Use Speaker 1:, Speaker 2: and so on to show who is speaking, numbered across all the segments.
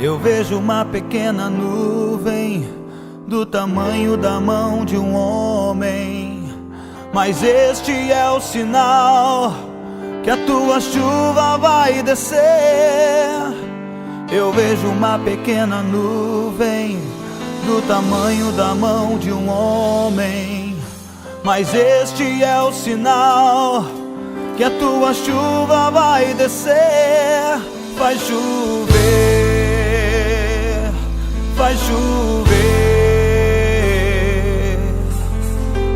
Speaker 1: Eu vejo uma pequena nuvem do tamanho da mão de um homem, mas este é o sinal que a tua chuva vai descer. Eu vejo uma pequena nuvem do tamanho da mão de um homem, mas este é o sinal que a tua chuva vai descer. Vai chover, vai chover.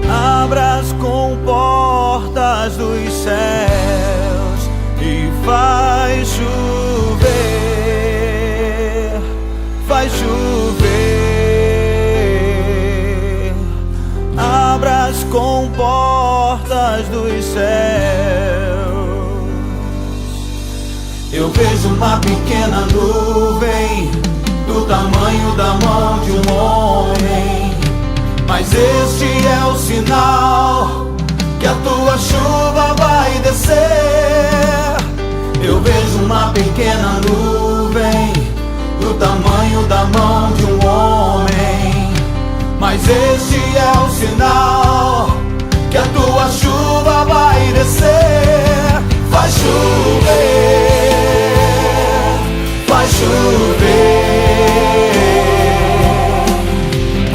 Speaker 1: Abra as comportas dos céus e vai chover, vai chover. Abra as comportas dos céus. Eu vejo uma pequena nuvem do tamanho da mão de um homem, mas este é o sinal que a tua chuva vai descer. Eu vejo uma pequena nuvem do tamanho da mão de um homem, mas este é o sinal que a tua chuva vai descer. Vai chover, vai chover.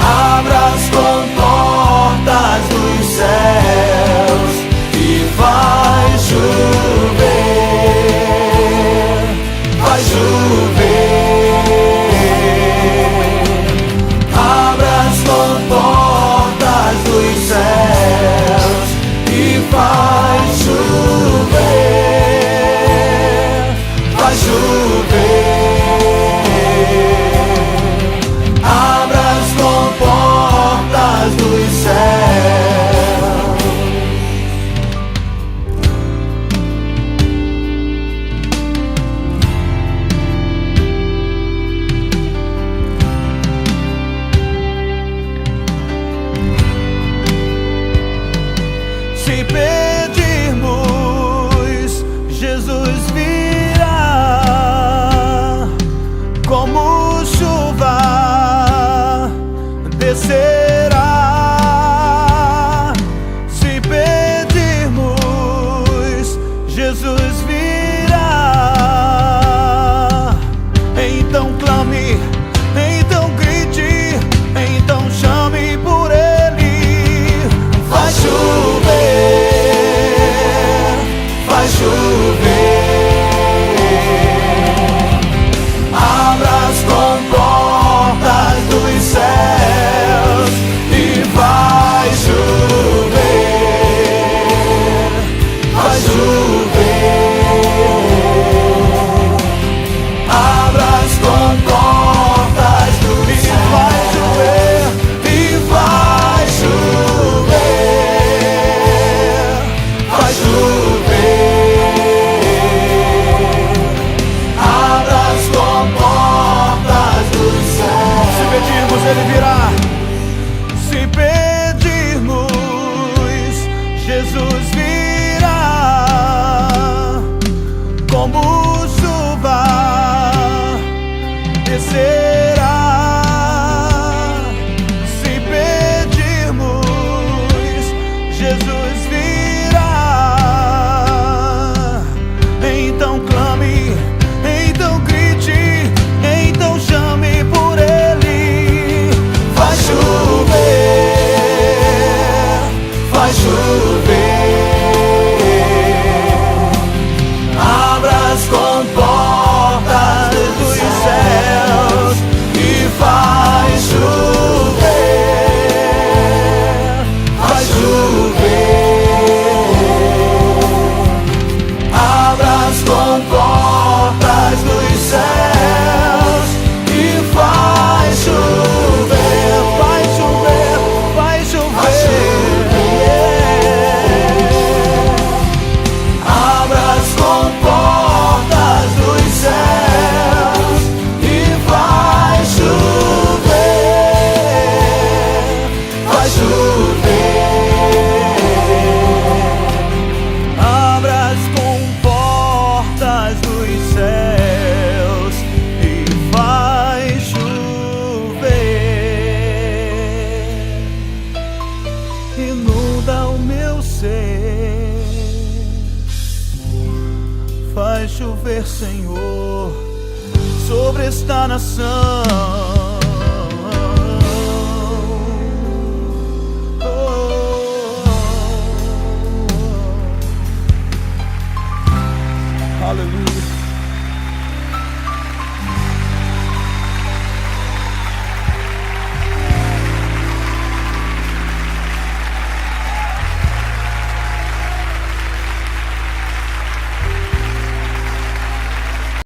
Speaker 1: Abra as comportas dos céus e vai chover, vai chover. Abra as comportas dos céus e vai chover, vai chover. Abra as comportas dos céus. Se pedirmos, Jesus virá como chuva, descerá. Se pedirmos, Jesus virá. Então clame, então grite, então chame por Ele. Vai chover, vai chover. Abra as comportas dos céus Senhor sobre esta nação.